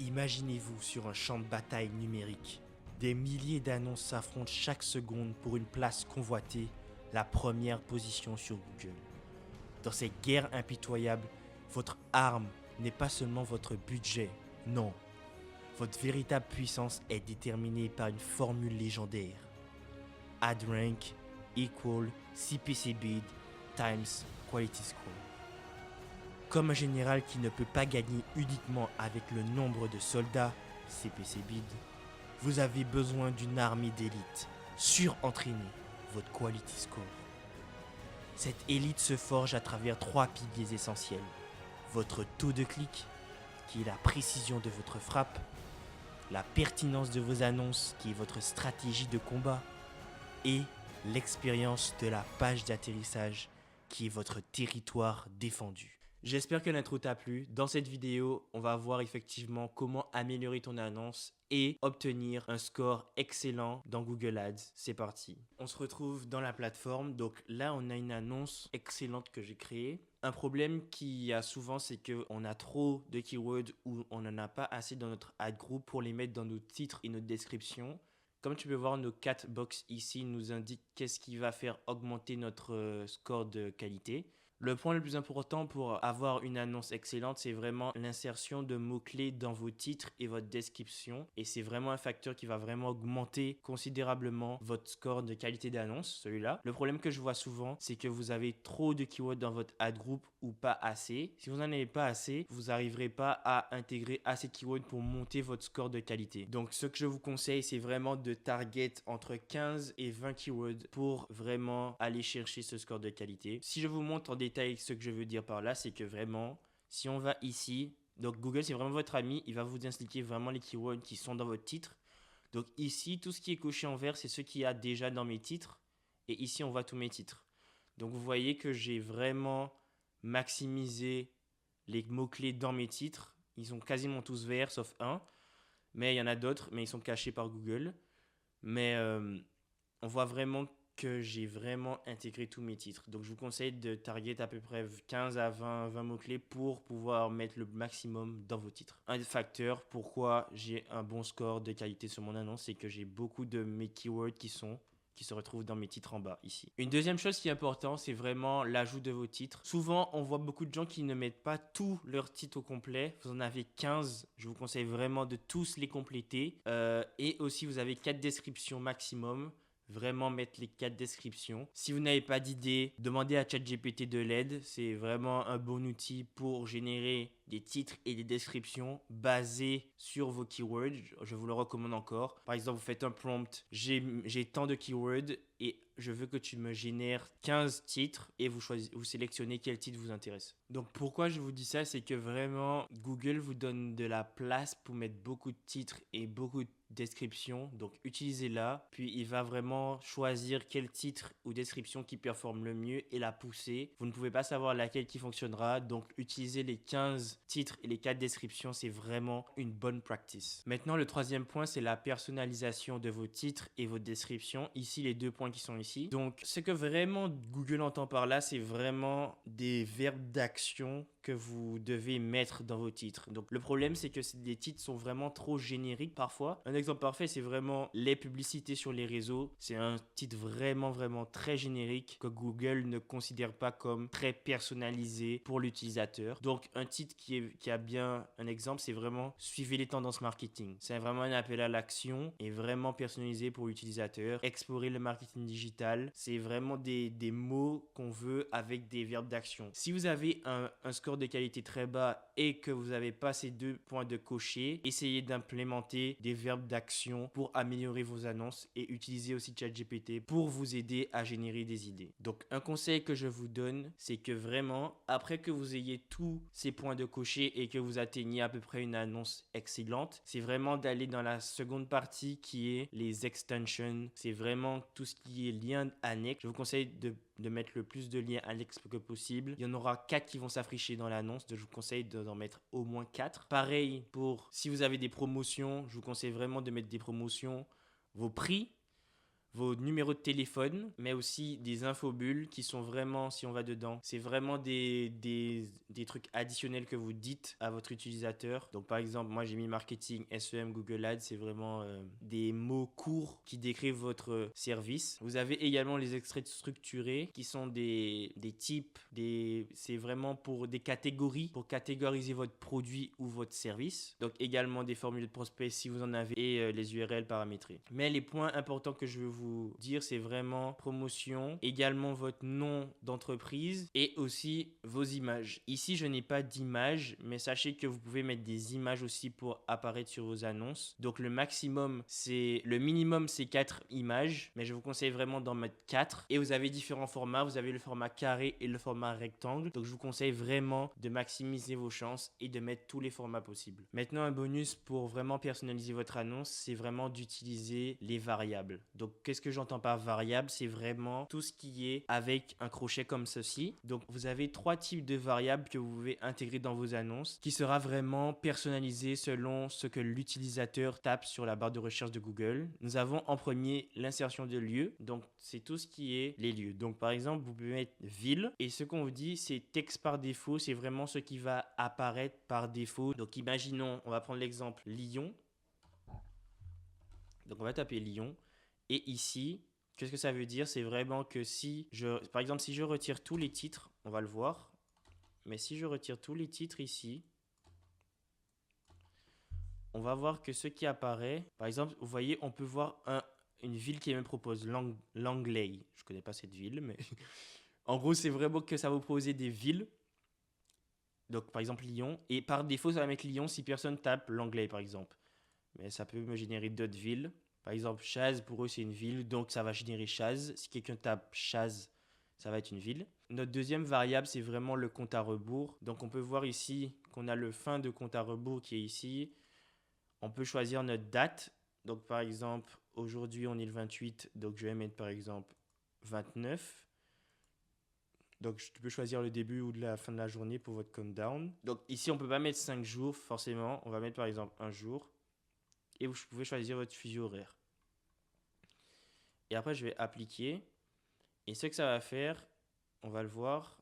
Imaginez-vous sur un champ de bataille numérique. Des milliers d'annonces s'affrontent chaque seconde pour une place convoitée, la première position sur Google. Dans cette guerre impitoyable, votre arme n'est pas seulement votre budget, non. Votre véritable puissance est déterminée par une formule légendaire. AdRank equal CPC bid times quality score. Comme un général qui ne peut pas gagner uniquement avec le nombre de soldats, CPC bid, vous avez besoin d'une armée d'élite, surentraînée, votre quality score. Cette élite se forge à travers 3 piliers essentiels. Votre taux de clic, qui est la précision de votre frappe, la pertinence de vos annonces, qui est votre stratégie de combat, et l'expérience de la page d'atterrissage, qui est votre territoire défendu. J'espère que l'intro t'a plu. Dans cette vidéo, on va voir effectivement comment améliorer ton annonce et obtenir un score excellent dans Google Ads. C'est parti. On se retrouve dans la plateforme. Donc là, on a une annonce excellente que j'ai créée. Un problème qu'il y a souvent, c'est qu'on a trop de keywords ou on n'en a pas assez dans notre ad group pour les mettre dans nos titres et notre description. Comme tu peux voir, nos 4 box ici nous indiquent qu'est-ce qui va faire augmenter notre score de qualité. Le point le plus important pour avoir une annonce excellente, c'est vraiment l'insertion de mots-clés dans vos titres et votre description. Et c'est vraiment un facteur qui va vraiment augmenter considérablement votre score de qualité d'annonce, celui-là. Le problème que je vois souvent, c'est que vous avez trop de keywords dans votre ad group ou pas assez. Si vous n'en avez pas assez, vous n'arriverez pas à intégrer assez de keywords pour monter votre score de qualité. Donc, ce que je vous conseille, c'est vraiment de target entre 15 et 20 keywords pour vraiment aller chercher ce score de qualité. Si je vous montre en détail ce que je veux dire par là, c'est que vraiment, si on va ici, donc Google, c'est vraiment votre ami, il va vous indiquer vraiment les keywords qui sont dans votre titre. Donc ici, tout ce qui est coché en vert, c'est ce qu'il y a déjà dans mes titres. Et ici, on voit tous mes titres. Donc vous voyez que j'ai vraiment maximisé les mots-clés dans mes titres. Ils sont quasiment tous verts, sauf un. Mais il y en a d'autres, mais ils sont cachés par Google. Mais on voit vraiment que j'ai vraiment intégré tous mes titres. Donc je vous conseille de target à peu près 15 à 20 mots-clés pour pouvoir mettre le maximum dans vos titres. Un des facteurs pourquoi j'ai un bon score de qualité sur mon annonce, c'est que j'ai beaucoup de mes keywords qui se retrouvent dans mes titres en bas ici. Une deuxième chose qui est importante, c'est vraiment l'ajout de vos titres. Souvent, on voit beaucoup de gens qui ne mettent pas tous leurs titres au complet. Vous en avez 15. Je vous conseille vraiment de tous les compléter. Et aussi, vous avez 4 descriptions maximum. Vraiment mettre les 4 descriptions. Si vous n'avez pas d'idée, demandez à ChatGPT de l'aide. C'est vraiment un bon outil pour générer des titres et des descriptions basés sur vos keywords. Je vous le recommande encore. Par exemple, vous faites un prompt. J'ai tant de keywords et je veux que tu me génères 15 titres et vous sélectionnez quel titre vous intéresse. Donc pourquoi je vous dis ça, c'est que vraiment Google vous donne de la place pour mettre beaucoup de titres et beaucoup de descriptions. Donc utilisez-la, puis il va vraiment choisir quel titre ou description qui performe le mieux et la pousser. Vous ne pouvez pas savoir laquelle qui fonctionnera, donc utilisez les 15 titres et les 4 descriptions, c'est vraiment une bonne practice. Maintenant, le troisième point, c'est la personnalisation de vos titres et vos descriptions. Ici, les 2 points qui sont ici. Donc, ce que vraiment Google entend par là, c'est vraiment des verbes d'action que vous devez mettre dans vos titres. Donc, le problème, c'est que les titres sont vraiment trop génériques parfois. Un exemple parfait, c'est vraiment les publicités sur les réseaux. C'est un titre vraiment très générique que Google ne considère pas comme très personnalisé pour l'utilisateur. Donc, un titre qui a bien un exemple, c'est vraiment suivez les tendances marketing. C'est vraiment un appel à l'action et vraiment personnalisé pour l'utilisateur. Explorer le marketing digital, c'est vraiment des mots qu'on veut avec des verbes d'action. Si vous avez un score de qualité très bas et que vous n'avez pas ces 2 points de cocher, essayez d'implémenter des verbes d'action pour améliorer vos annonces et utiliser aussi ChatGPT pour vous aider à générer des idées. Donc un conseil que je vous donne, c'est que vraiment, après que vous ayez tous ces points de cocher et que vous atteigniez à peu près une annonce excellente, c'est vraiment d'aller dans la seconde partie qui est les extensions. C'est vraiment tout ce qui est lien annexe. Je vous conseille de mettre le plus de liens annexes que possible. Il y en aura 4 qui vont s'afficher dans l'annonce, donc je vous conseille d'en mettre au moins 4. Pareil pour si vous avez des promotions, je vous conseille vraiment de mettre des promotions, vos prix, vos numéros de téléphone, mais aussi des infobules qui sont vraiment, si on va dedans, c'est vraiment des trucs additionnels que vous dites à votre utilisateur. Donc par exemple, moi j'ai mis marketing, SEM, Google Ads, c'est vraiment des mots courts qui décrivent votre service. Vous avez également les extraits structurés qui sont des types, c'est vraiment pour des catégories, pour catégoriser votre produit ou votre service. Donc également des formules de prospect si vous en avez et les URL paramétrés. Mais les points importants que je veux vous dire, c'est vraiment promotion, également votre nom d'entreprise et aussi vos images. Ici, je n'ai pas d'image, mais sachez que vous pouvez mettre des images aussi pour apparaître sur vos annonces. Donc le minimum, c'est 4 images, mais je vous conseille vraiment d'en mettre 4. Et vous avez différents formats. Vous avez le format carré et le format rectangle. Donc je vous conseille vraiment de maximiser vos chances et de mettre tous les formats possibles. Maintenant, un bonus pour vraiment personnaliser votre annonce, c'est vraiment d'utiliser les variables. Donc qu'est-ce que j'entends par variable? C'est vraiment tout ce qui est avec un crochet comme ceci. Donc vous avez 3 types de variables que vous pouvez intégrer dans vos annonces qui sera vraiment personnalisé selon ce que l'utilisateur tape sur la barre de recherche de Google. Nous avons en premier l'insertion de lieux. Donc c'est tout ce qui est les lieux. Donc par exemple, vous pouvez mettre ville et ce qu'on vous dit, c'est texte par défaut. C'est vraiment ce qui va apparaître par défaut. Donc imaginons, on va prendre l'exemple Lyon. Donc on va taper Lyon. Et ici, qu'est-ce que ça veut dire? C'est vraiment que par exemple, si je retire tous les titres, on va le voir. Mais si je retire tous les titres ici, on va voir que ce qui apparaît, par exemple, vous voyez, on peut voir une ville qui me propose Langley. Je connais pas cette ville, mais en gros, c'est vraiment que ça va vous proposer des villes. Donc, par exemple, Lyon. Et par défaut, ça va mettre Lyon si personne tape Langley, par exemple. Mais ça peut me générer d'autres villes. Par exemple, Chaz, pour eux, c'est une ville, donc ça va générer Chaz. Si quelqu'un tape Chaz, ça va être une ville. Notre deuxième variable, c'est vraiment le compte à rebours. Donc, on peut voir ici qu'on a le fin de compte à rebours qui est ici. On peut choisir notre date. Donc, par exemple, aujourd'hui, on est le 28. Donc, je vais mettre, par exemple, 29. Donc, tu peux choisir le début ou la fin de la journée pour votre countdown. Donc, ici, on ne peut pas mettre 5 jours, forcément. On va mettre, par exemple, un jour. Et vous pouvez choisir votre fuseau horaire. Et après, je vais appliquer. Et ce que ça va faire, on va le voir.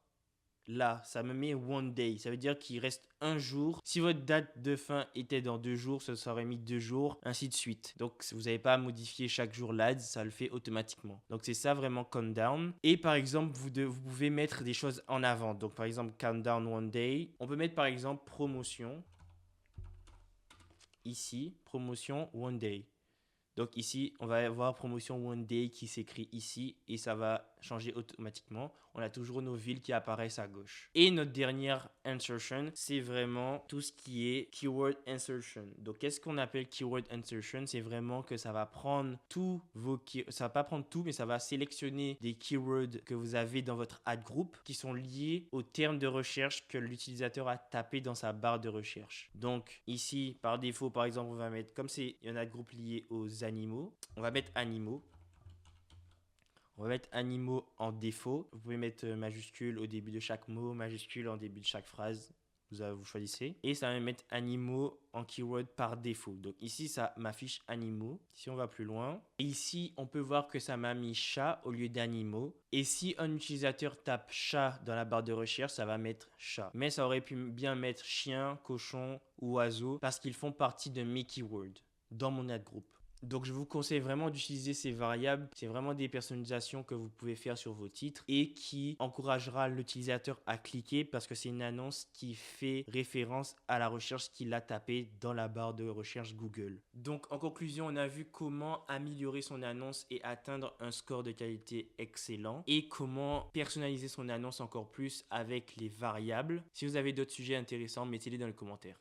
Là, ça me met one day. Ça veut dire qu'il reste un jour. Si votre date de fin était dans 2 jours, ça aurait mis 2 jours, ainsi de suite. Donc, vous n'avez pas à modifier chaque jour l'ADS, ça le fait automatiquement. Donc, c'est ça vraiment countdown. Et par exemple, vous pouvez mettre des choses en avant. Donc, par exemple, countdown one day. On peut mettre par exemple promotion. Ici, promotion one day. Donc ici, on va avoir promotion one day qui s'écrit ici et ça va changer automatiquement. On a toujours nos villes qui apparaissent à gauche. Et notre dernière insertion, c'est vraiment tout ce qui est keyword insertion. Donc qu'est-ce qu'on appelle keyword insertion? C'est vraiment que ça va prendre ça va pas prendre tout, mais ça va sélectionner des keywords que vous avez dans votre ad group qui sont liés aux termes de recherche que l'utilisateur a tapé dans sa barre de recherche. Donc ici, par défaut, par exemple, on va mettre, comme c'est un ad group lié aux animaux, on va mettre animaux. On va mettre animaux en défaut. Vous pouvez mettre majuscule au début de chaque mot, majuscule en début de chaque phrase. Vous choisissez. Et ça va mettre animaux en keyword par défaut. Donc ici, ça m'affiche animaux. Si on va plus loin. Et ici, on peut voir que ça m'a mis chat au lieu d'animaux. Et si un utilisateur tape chat dans la barre de recherche, ça va mettre chat. Mais ça aurait pu bien mettre chien, cochon ou oiseau parce qu'ils font partie de mes keywords dans mon ad group. Donc je vous conseille vraiment d'utiliser ces variables. C'est vraiment des personnalisations que vous pouvez faire sur vos titres et qui encouragera l'utilisateur à cliquer parce que c'est une annonce qui fait référence à la recherche qu'il a tapée dans la barre de recherche Google. Donc en conclusion, on a vu comment améliorer son annonce et atteindre un score de qualité excellent et comment personnaliser son annonce encore plus avec les variables. Si vous avez d'autres sujets intéressants, mettez-les dans les commentaires.